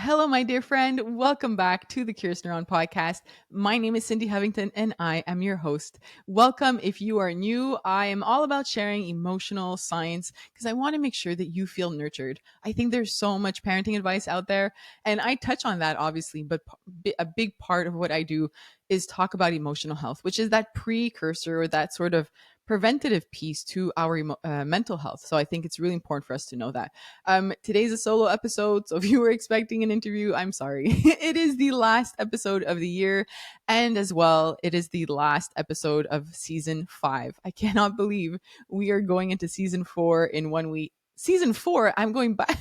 Hello, my dear friend. Welcome back to the Curious Neuron podcast. My name is Cindy Hevington and I am your host. Welcome. If you are new, I am all about sharing emotional science because I want to make sure that you feel nurtured. I think there's so much parenting advice out there, and I touch on that obviously, but a big part of what I do is talk about emotional health, which is that precursor or that sort of preventative piece to our mental health. So I think it's really important for us to know that. Today's a solo episode, so if you were expecting an interview, I'm sorry. It is the last episode of the year, and as well, it is the last episode of season 5. I cannot believe we are going into season 4 in 1 week. Season 4, I'm going back.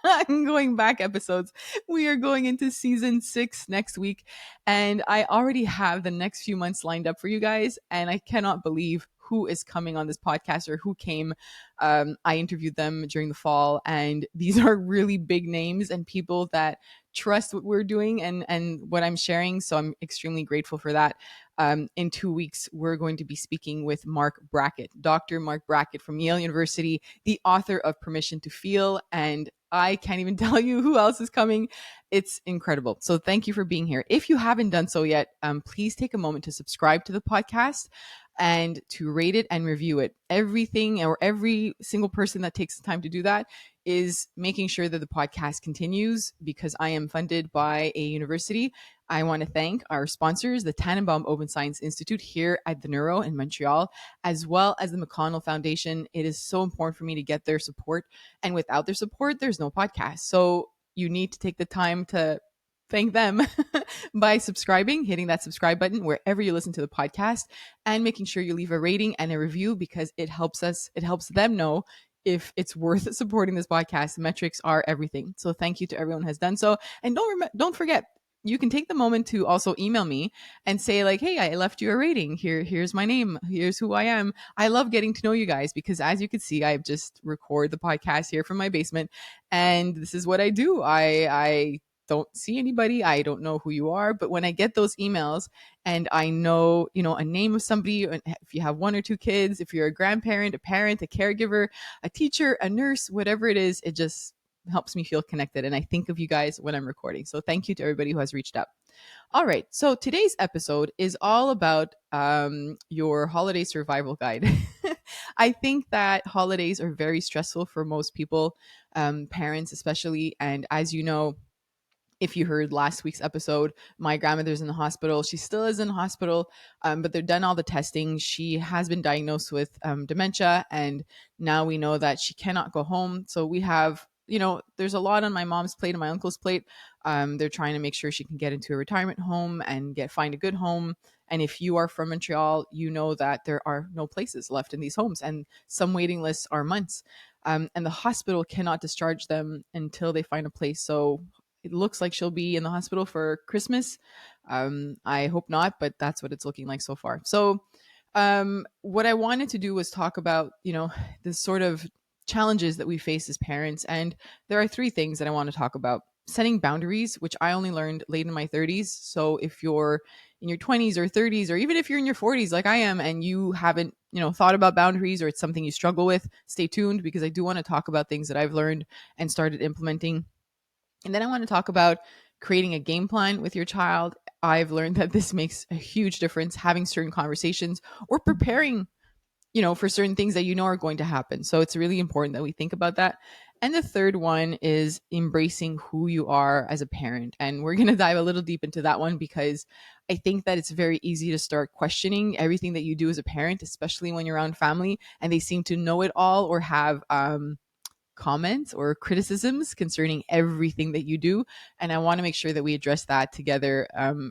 I'm going back episodes. We are going into season 6 next week, and I already have the next few months lined up for you guys, and I cannot believe who is coming on this podcast or who came. I interviewed them during the fall, and these are really big names and people that trust what we're doing and what I'm sharing. So I'm extremely grateful for that. In 2 weeks, we're going to be speaking with Mark Brackett, Dr. Mark Brackett from Yale University, the author of Permission to Feel. And I can't even tell you who else is coming. It's incredible. So thank you for being here. If you haven't done so yet, please take a moment to subscribe to the podcast and to rate it and review it. Everything or every single person that takes the time to do that is making sure that the podcast continues because I am funded by a university. I want to thank our sponsors, the Tannenbaum Open Science Institute here at the Neuro in Montreal, as well as the McConnell Foundation. It is so important for me to get their support. And without their support, there's no podcast. So you need to take the time to thank them by subscribing, hitting that subscribe button wherever you listen to the podcast, and making sure you leave a rating and a review because it helps them know if it's worth supporting this podcast. Metrics are everything. So thank you to everyone who has done so. And don't forget, you can take the moment to also email me and say like, hey, I left you a rating. Here's my name. Here's who I am. I love getting to know you guys because as you can see, I just record the podcast here from my basement and this is what I do. I don't see anybody. I don't know who you are. But when I get those emails and I know, a name of somebody, if you have 1 or 2 kids, if you're a grandparent, a parent, a caregiver, a teacher, a nurse, whatever it is, it just helps me feel connected. And I think of you guys when I'm recording. So thank you to everybody who has reached out. All right. So today's episode is all about your holiday survival guide. I think that holidays are very stressful for most people, parents especially. And as you know, if you heard last week's episode, my grandmother's in the hospital. She still is in the hospital, but they've done all the testing. She has been diagnosed with dementia, and now we know that she cannot go home. So we have, there's a lot on my mom's plate and my uncle's plate. They're trying to make sure she can get into a retirement home and find a good home. And if you are from Montreal, you know that there are no places left in these homes, and some waiting lists are months. And the hospital cannot discharge them until they find a place. So it looks like she'll be in the hospital for Christmas. I hope not, but that's what it's looking like so far. So what I wanted to do was talk about, the sort of challenges that we face as parents. And there are 3 things that I want to talk about. Setting boundaries, which I only learned late in my 30s. So if you're in your 20s or 30s, or even if you're in your 40s like I am and you haven't, thought about boundaries or it's something you struggle with, stay tuned because I do want to talk about things that I've learned and started implementing. And then I want to talk about creating a game plan with your child. I've learned that this makes a huge difference, having certain conversations or preparing, for certain things that are going to happen. So it's really important that we think about that. And the third one is embracing who you are as a parent. And we're going to dive a little deep into that one because I think that it's very easy to start questioning everything that you do as a parent, especially when you're around family and they seem to know it all or have comments or criticisms concerning everything that you do. And I want to make sure that we address that together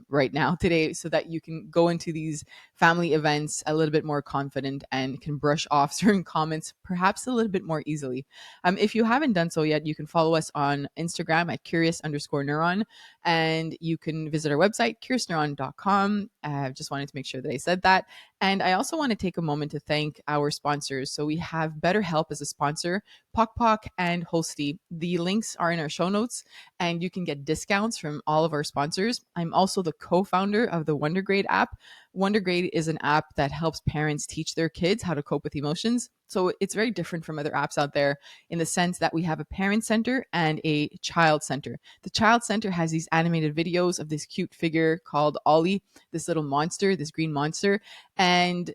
right now today so that you can go into these family events a little bit more confident and can brush off certain comments perhaps a little bit more easily. If you haven't done so yet, you can follow us on Instagram at curious_neuron, and you can visit our website, curiousneuron.com. I just wanted to make sure that I said that. And I also want to take a moment to thank our sponsors. So we have BetterHelp as a sponsor, PokPok and Hosty. The links are in our show notes, and you can get discounts from all of our sponsors. I'm also the co-founder of the Wondergrade app, Wondergrade is an app that helps parents teach their kids how to cope with emotions. So it's very different from other apps out there in the sense that we have a parent center and a child center. The child center has these animated videos of this cute figure called Ollie, this little monster, this green monster, and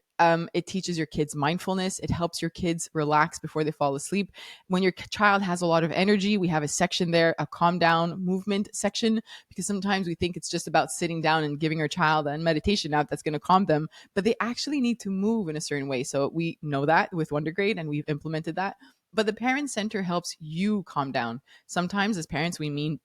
it teaches your kids mindfulness. It helps your kids relax before they fall asleep. When your child has a lot of energy, we have a section there, a calm down movement section, because sometimes we think it's just about sitting down and giving our child a meditation app that's going to calm them, but they actually need to move in a certain way. So we know that with Wondergrade and we've implemented that. But the parent center helps you calm down. Sometimes as parents we mean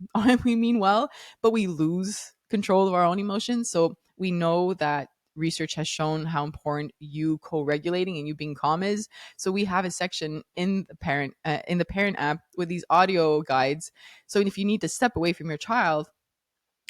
we mean well, but we lose control of our own emotions. So we know that research has shown how important you co-regulating and you being calm is. So we have a section in the parent app with these audio guides. So if you need to step away from your child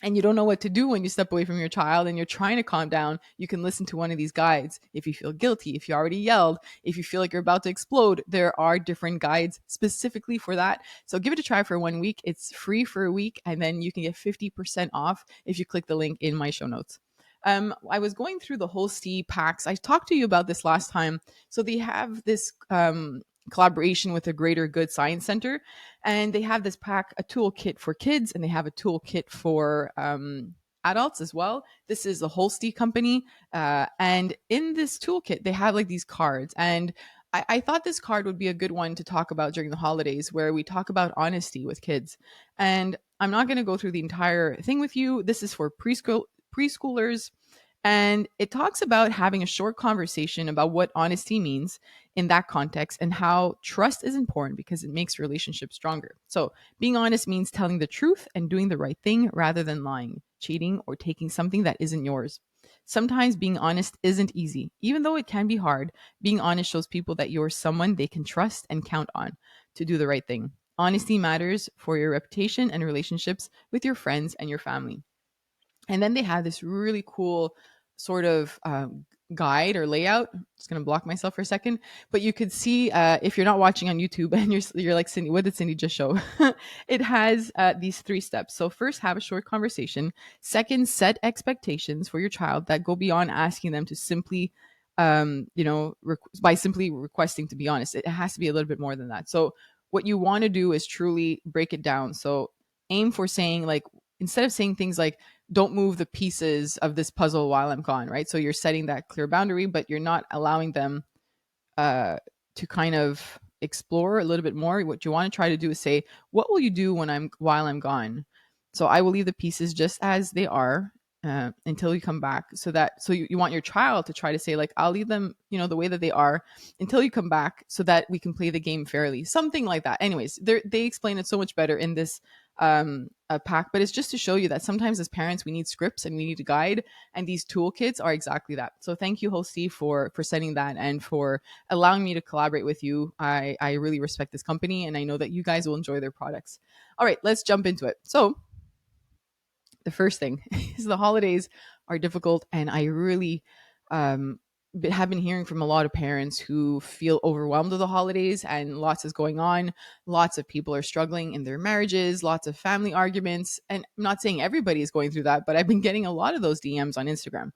and you don't know what to do when you step away from your child and you're trying to calm down, you can listen to one of these guides. If you feel guilty, if you already yelled, if you feel like you're about to explode, there are different guides specifically for that. So give it a try for 1 week. It's free for a week, and then you can get 50% off if you click the link in my show notes. I was going through the whole C packs. I talked to you about this last time. So they have this collaboration with the Greater Good Science Center, and they have this pack, a toolkit for kids, and they have a toolkit for adults as well. This is the Holstein company, and in this toolkit, they have like these cards, and I thought this card would be a good one to talk about during the holidays, where we talk about honesty with kids. And I'm not going to go through the entire thing with you. This is for preschoolers. And it talks about having a short conversation about what honesty means in that context and how trust is important because it makes relationships stronger. So, being honest means telling the truth and doing the right thing rather than lying, cheating, or taking something that isn't yours. Sometimes being honest isn't easy. Even though it can be hard, being honest shows people that you're someone they can trust and count on to do the right thing. Honesty matters for your reputation and relationships with your friends and your family. And then they had this really cool sort of guide or layout. I'm just going to block myself for a second, but you could see if you're not watching on YouTube and you're like, Cindy, what did Cindy just show? It has these 3 steps. So first, have a short conversation. Second, set expectations for your child that go beyond asking them to simply by simply requesting to be honest. It has to be a little bit more than that. So what you want to do is truly break it down. So aim for saying, like, instead of saying things like, don't move the pieces of this puzzle while I'm gone, right? So you're setting that clear boundary, but you're not allowing them to kind of explore a little bit more. What you want to try to do is say, what will you do while I'm gone? So I will leave the pieces just as they are until you come back. So you want your child to try to say, like, I'll leave them, the way that they are until you come back, so that we can play the game fairly. Something like that. Anyways, they explain it so much better in this a pack, but it's just to show you that sometimes as parents we need scripts and we need a guide, and these toolkits are exactly that. So thank you, Hosty, for sending that and for allowing me to collaborate with you. I really respect this company, and I know that you guys will enjoy their products. All right, let's jump into it. So the first thing is the holidays are difficult, and I really have been hearing from a lot of parents who feel overwhelmed with the holidays, and lots is going on. Lots of people are struggling in their marriages, lots of family arguments. And I'm not saying everybody is going through that, but I've been getting a lot of those DMs on Instagram.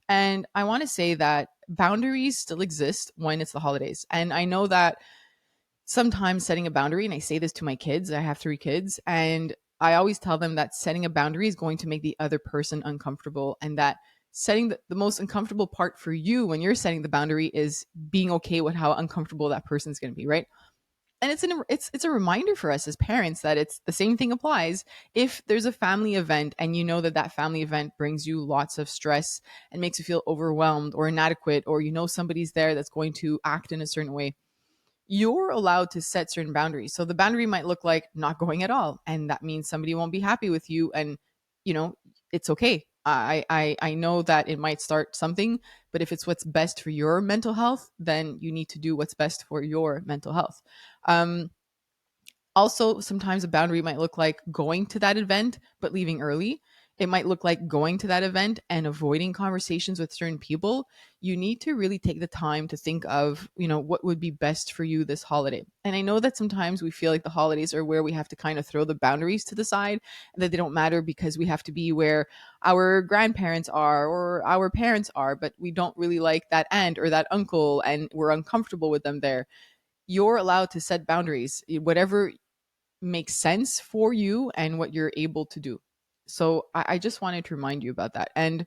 And I want to say that boundaries still exist when it's the holidays. And I know that sometimes setting a boundary, and I say this to my kids, I have 3 kids, and I always tell them that setting a boundary is going to make the other person uncomfortable, and that setting the most uncomfortable part for you when you're setting the boundary is being okay with how uncomfortable that person's going to be, right? And it's a reminder for us as parents that it's the same thing applies. If there's a family event and you know that that family event brings you lots of stress and makes you feel overwhelmed or inadequate, or somebody's there that's going to act in a certain way, you're allowed to set certain boundaries. So the boundary might look like not going at all, and that means somebody won't be happy with you, and you know it's okay. I know that it might start something, but if it's what's best for your mental health, then you need to do what's best for your mental health. Um, Also, sometimes a boundary might look like going to that event but leaving early. it might look like going to that event and avoiding conversations with certain people. You need to really take the time to think of, what would be best for you this holiday. And I know that sometimes we feel like the holidays are where we have to kind of throw the boundaries to the side, and that they don't matter because we have to be where our grandparents are or our parents are, but we don't really like that aunt or that uncle and we're uncomfortable with them there. You're allowed to set boundaries, whatever makes sense for you and what you're able to do. So I just wanted to remind you about that. And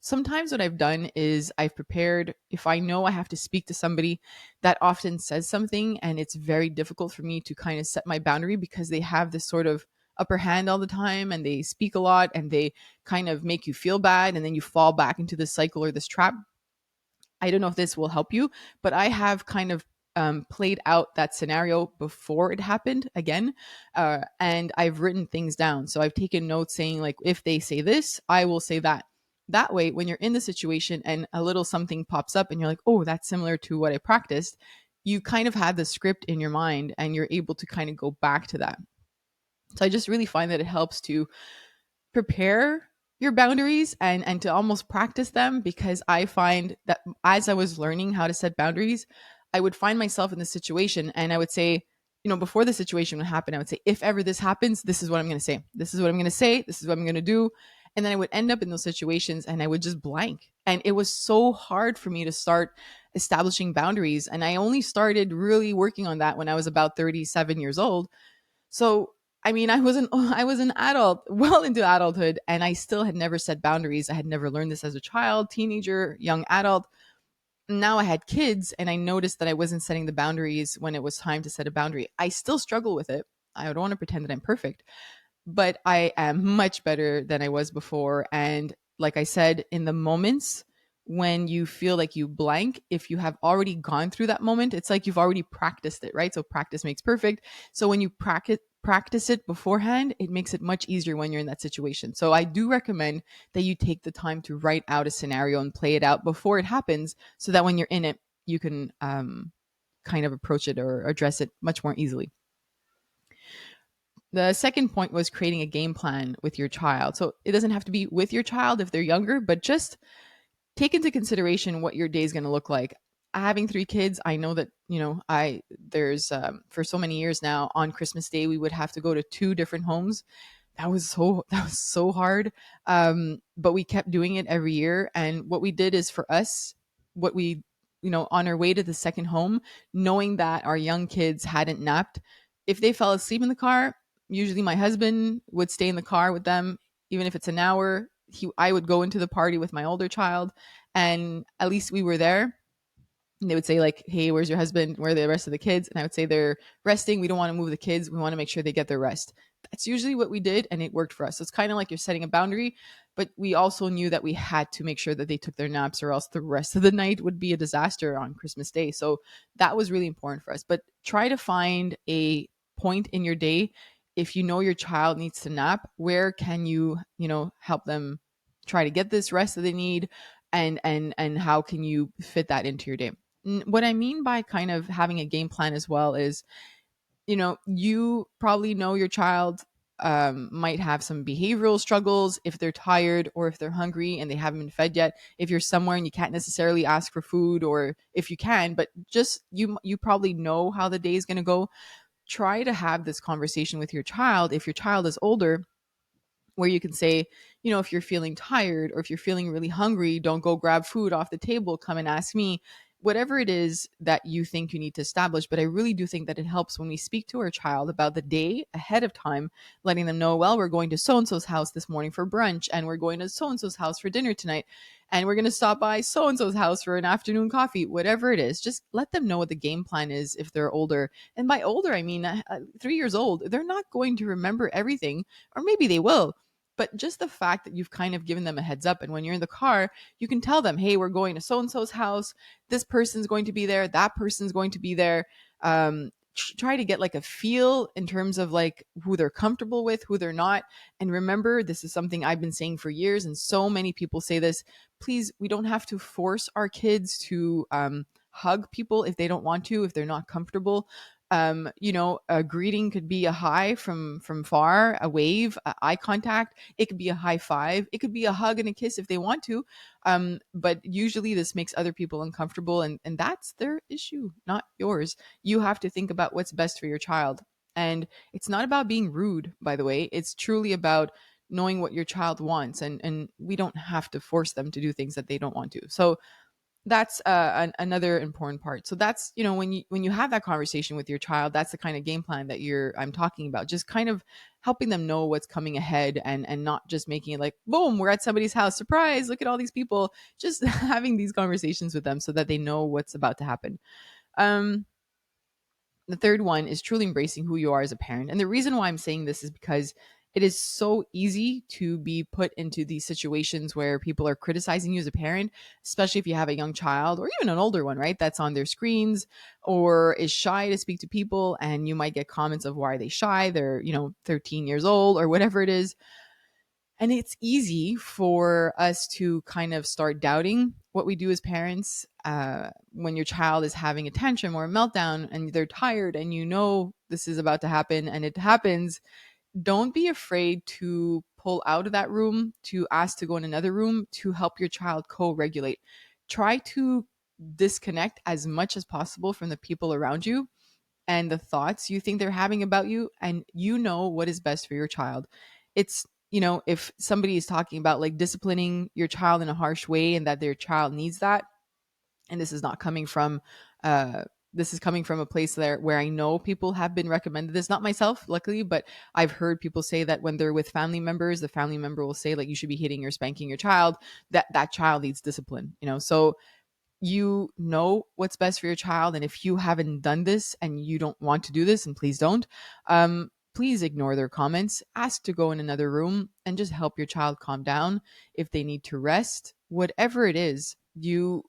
sometimes what I've done is I've prepared, if I know I have to speak to somebody that often says something and it's very difficult for me to kind of set my boundary because they have this sort of upper hand all the time and they speak a lot and they kind of make you feel bad and then you fall back into this cycle or this trap. I don't know if this will help you, but I have kind of played out that scenario before it happened again. And I've written things down. So I've taken notes saying, like, if they say this, I will say that. That way, when you're in the situation and a little something pops up and you're like, oh, that's similar to what I practiced, you kind of had the script in your mind and you're able to kind of go back to that. So I just really find that it helps to prepare your boundaries and to almost practice them, because I find that as I was learning how to set boundaries, I would find myself in this situation and I would say, before the situation would happen, I would say, if ever this happens, this is what I'm going to say. This is what I'm going to say. This is what I'm going to do. And then I would end up in those situations and I would just blank. And it was so hard for me to start establishing boundaries. And I only started really working on that when I was about 37 years old. So, I mean, I was an adult, well into adulthood, and I still had never set boundaries. I had never learned this as a child, teenager, young adult. Now I had kids, and I noticed that I wasn't setting the boundaries when it was time to set a boundary. I still struggle with it. I don't want to pretend that I'm perfect, but I am much better than I was before. And like I said, in the moments when you feel like you blank, if you have already gone through that moment, it's like you've already practiced it, right? So practice makes perfect. So when you practice it beforehand, it makes it much easier when you're in that situation. So I do recommend that you take the time to write out a scenario and play it out before it happens, so that when you're in it, you can kind of approach it or address it much more easily. The second point was creating a game plan with your child. So it doesn't have to be with your child if they're younger, but just take into consideration what your day is going to look like. Having three kids, I know that, I there's for so many years now, on Christmas Day we would have to go to two different homes. That was so hard. But we kept doing it every year, and what we did is, for us, what we, on our way to the second home, knowing that our young kids hadn't napped, if they fell asleep in the car, usually my husband would stay in the car with them, even if it's an hour. I would go into the party with my older child, and at least we were there. And they would say, like, hey, where's your husband, where are the rest of the kids? And I would say, they're resting, we don't want to move the kids, we want to make sure they get their rest. That's usually what we did, and it worked for us. So it's kind of like you're setting a boundary, but we also knew that we had to make sure that they took their naps, or else the rest of the night would be a disaster on Christmas Day. So that was really important for us. But try to find a point in your day, if you know your child needs to nap, where can you, help them try to get this rest that they need, and how can you fit that into your day. What I mean by kind of having a game plan as well is, you probably know your child might have some behavioral struggles if they're tired or if they're hungry and they haven't been fed yet. If you're somewhere and you can't necessarily ask for food, or if you can, but just you probably know how the day is going to go. Try to have this conversation with your child if your child is older, where you can say, if you're feeling tired or if you're feeling really hungry, don't go grab food off the table, come and ask me. Whatever it is that you think you need to establish. But I really do think that it helps when we speak to our child about the day ahead of time, letting them know, well, we're going to so and so's house this morning for brunch, and we're going to so and so's house for dinner tonight, and we're going to stop by so and so's house for an afternoon coffee. Whatever it is, just let them know what the game plan is if they're older. And by older, I mean 3 years old. They're not going to remember everything, or maybe they will. But just the fact that you've kind of given them a heads up, and when you're in the car, you can tell them, hey, we're going to so and so's house. This person's going to be there. That person's going to be there. Try to get like a feel in terms of like who they're comfortable with, who they're not. And remember, this is something I've been saying for years, and so many people say this. Please, we don't have to force our kids to hug people if they don't want to, if they're not comfortable. A greeting could be a hi from far, a wave, eye contact. It could be a high five. It could be a hug and a kiss if they want to. But usually this makes other people uncomfortable, and that's their issue, not yours. You have to think about what's best for your child. And it's not about being rude, by the way. It's truly about knowing what your child wants, and we don't have to force them to do things that they don't want to. So that's another important part. So that's, when you have that conversation with your child, that's the kind of game plan that I'm talking about. Just kind of helping them know what's coming ahead, and not just making it like, boom, we're at somebody's house, surprise, look at all these people. Just having these conversations with them so that they know what's about to happen. um the third one is truly embracing who you are as a parent. And the reason why I'm saying this is because it is so easy to be put into these situations where people are criticizing you as a parent, especially if you have a young child or even an older one, right? That's on their screens or is shy to speak to people. And you might get comments of why are they shy? They're, 13 years old or whatever it is. And it's easy for us to kind of start doubting what we do as parents when your child is having a tantrum or a meltdown and they're tired and this is about to happen and it happens. Don't be afraid to pull out of that room, to ask to go in another room to help your child co regulate. Try to disconnect as much as possible from the people around you and the thoughts you think they're having about you, and you know what is best for your child. It's, if somebody is talking about like disciplining your child in a harsh way and that their child needs that, and uh this is coming from a place there where I know people have been recommended this, not myself luckily, but I've heard people say that when they're with family members, the family member will say like, you should be hitting or spanking your child, that child needs discipline. So you know what's best for your child. And if you haven't done this and you don't want to do this, and please don't, please ignore their comments, ask to go in another room and just help your child calm down. If they need to rest, whatever it is, you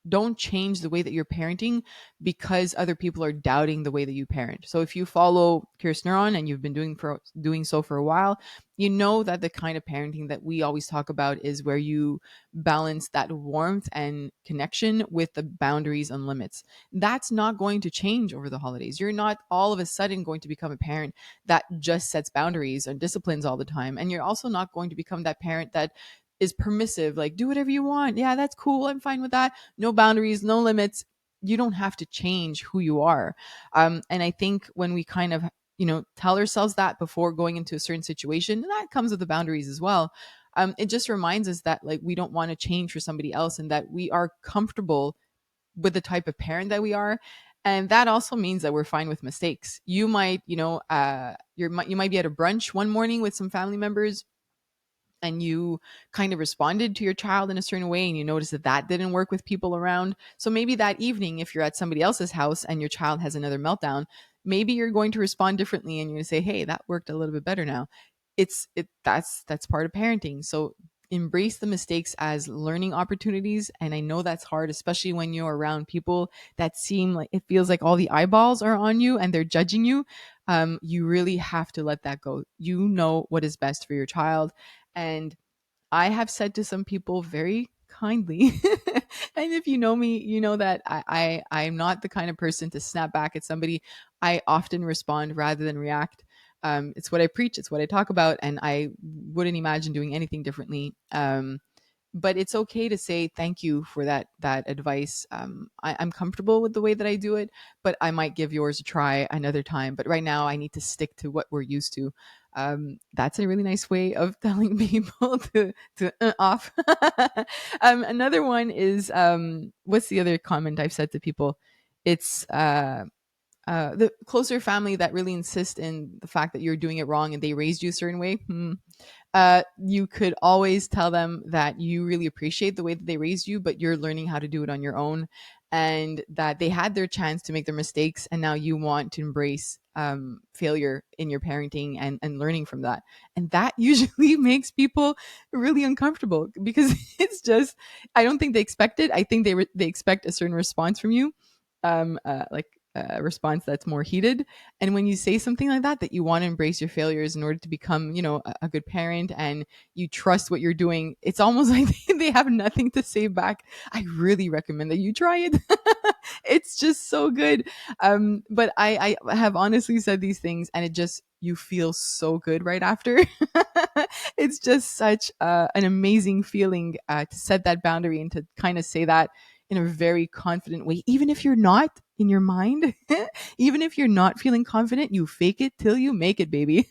don't change the way that you're parenting because other people are doubting the way that you parent. So if you follow Kirsten on and you've been doing so for a while, you know that the kind of parenting that we always talk about is where you balance that warmth and connection with the boundaries and limits. That's not going to change over the holidays. You're not all of a sudden going to become a parent that just sets boundaries and disciplines all the time. And you're also not going to become that parent that is permissive, like, do whatever you want. Yeah, that's cool. I'm fine with that. No boundaries, no limits. You don't have to change who you are. And I think when we kind of, tell ourselves that before going into a certain situation, and that comes with the boundaries as well. It just reminds us that like we don't want to change for somebody else and that we are comfortable with the type of parent that we are. And that also means that we're fine with mistakes. You might, you might be at a brunch one morning with some family members and you kind of responded to your child in a certain way and you notice that that didn't work with people around. So maybe that evening, if you're at somebody else's house and your child has another meltdown, maybe you're going to respond differently and you're going to say, hey, that worked a little bit better now. That's part of parenting. So embrace the mistakes as learning opportunities. And I know that's hard, especially when you're around people that seem like it feels like all the eyeballs are on you and they're judging you. You really have to let that go. You know what is best for your child. And I have said to some people very kindly, and if you know me, you know that I'm not the kind of person to snap back at somebody. I often respond rather than react. It's what I preach, it's what I talk about, and I wouldn't imagine doing anything differently. But it's okay to say thank you for that advice. I'm comfortable with the way that I do it, but I might give yours a try another time. But right now, I need to stick to what we're used to. That's a really nice way of telling people to off. Another one is what's the other comment I've said to people? It's the closer family that really insist in the fact that you're doing it wrong and they raised you a certain way. You could always tell them that you really appreciate the way that they raised you, but you're learning how to do it on your own, and that they had their chance to make their mistakes, and now you want to embrace failure in your parenting and learning from that. And that usually makes people really uncomfortable because it's just, I don't think they expect it. I think they expect a certain response from you, like a response that's more heated. And when you say something like that you want to embrace your failures in order to become, a good parent, and you trust what you're doing, it's almost like they have nothing to say back. I really recommend that you try it. It's just so good. But I have honestly said these things and it just, you feel so good right after. It's just such an amazing feeling to set that boundary and to kind of say that in a very confident way, even if you're not in your mind. Even if you're not feeling confident, you fake it till you make it, baby.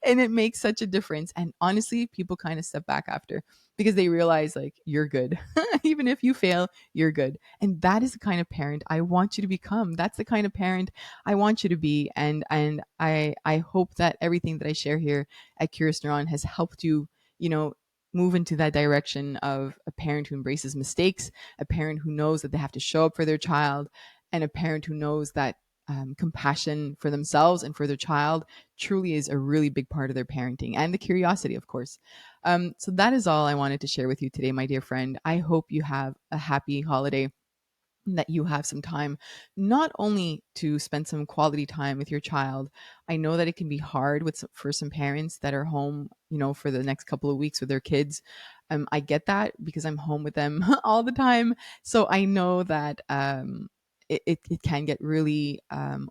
And it makes such a difference. And honestly, people kind of step back after because they realize like you're good. Even if you fail, you're good. And that is the kind of parent I want you to become. That's the kind of parent I want you to be. And I hope that everything that I share here at Curious Neuron has helped you, you know, move into that direction of a parent who embraces mistakes, a parent who knows that they have to show up for their child, and a parent who knows that compassion for themselves and for their child truly is a really big part of their parenting, and the curiosity, of course. So that is all I wanted to share with you today, my dear friend. I hope you have a happy holiday, that you have some time not only to spend some quality time with your child. I know that it can be hard for some parents that are home, for the next couple of weeks with their kids. I get that because I'm home with them all the time. So I know that it can get really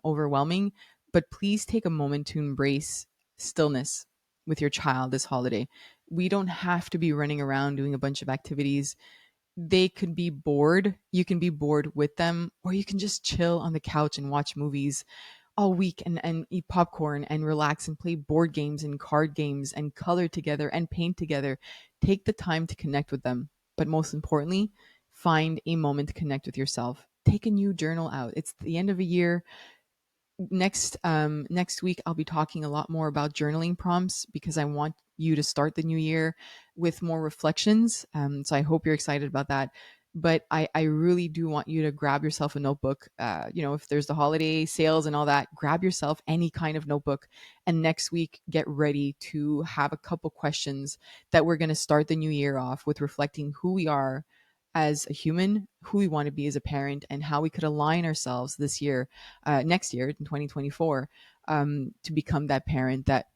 overwhelming, but please take a moment to embrace stillness with your child this holiday. We don't have to be running around doing a bunch of activities. They could be bored. You can be bored with them, or you can just chill on the couch and watch movies all week, and eat popcorn and relax and play board games and card games and color together and paint together. Take the time to connect with them. But most importantly, find a moment to connect with yourself. Take a new journal out. It's the end of a year. Next week I'll be talking a lot more about journaling prompts because I want you to start the new year with more reflections. So I hope you're excited about that. But I really do want you to grab yourself a notebook. If there's the holiday sales and all that, grab yourself any kind of notebook. And next week, get ready to have a couple questions that we're going to start the new year off with, reflecting who we are as a human, who we want to be as a parent, and how we could align ourselves this year, next year in 2024, to become that parent that,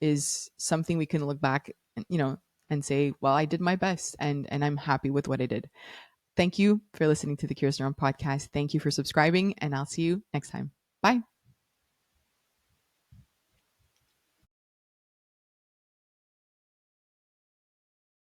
is something we can look back and, and say, well, I did my best, and I'm happy with what I did. Thank you for listening to the Curious Neuron podcast. Thank you for subscribing, and I'll see you next time. Bye.